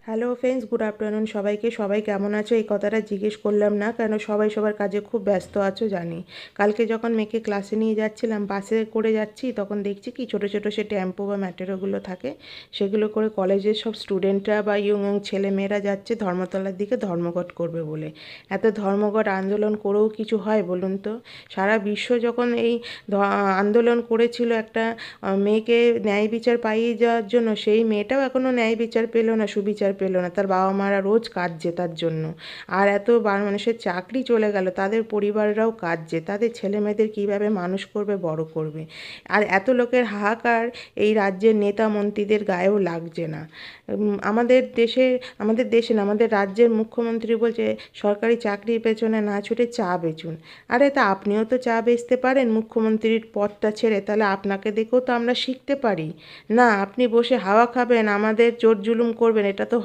Hello friends, good afternoon সবাইকে। সবাই কেমন আছো এই কথাটা জিজ্ঞেস করলাম না, কেন সবাই সবার কাজে খুব ব্যস্ত আছো জানি। কালকে যখন মেয়েকে ক্লাসে নিয়ে যাচ্ছিলাম, বাসে করে যাচ্ছি, তখন দেখছি কি ছোটো ছোটো সে টেম্পো বা ম্যাটেরোগুলো থাকে, সেগুলো করে কলেজের সব স্টুডেন্টরা বা ইয়ং ইয়ং ছেলেমেয়েরা যাচ্ছে ধর্মতলার দিকে ধর্মঘট করবে বলে। এত ধর্মঘট আন্দোলন করেও কিছু হয় বলুন তো? সারা বিশ্ব যখন এই আন্দোলন করেছিল একটা মেয়েকে ন্যায় বিচার পাইয়ে যাওয়ার জন্য, সেই মেয়েটাও এখনও ন্যায় বিচার পেল না, সুবিচার পেল না। তার বাবা মারা রোজ কাঁদছে তার জন্য। আর এত মানুষের চাকরি চলে গেল, তাদের পরিবাররাও কাঁদছে, তাদের ছেলে মেয়েদের কীভাবে মানুষ করবে, বড় করবে। আর এত লোকের হাহাকার এই রাজ্যের নেতা মন্ত্রীদের গায়েও লাগছে না। আমাদের দেশে না, আমাদের রাজ্যের মুখ্যমন্ত্রী বলছে সরকারি চাকরির পেছনে না ছুটে চা বেচুন। আরে তা আপনিও তো চা বেচতে পারেন মুখ্যমন্ত্রীর পদটা ছেড়ে, তাহলে আপনাকে দেখেও তো আমরা শিখতে পারি। না, আপনি বসে হাওয়া খাবেন, আমাদের জোর জুলুম করবেন, এটা তো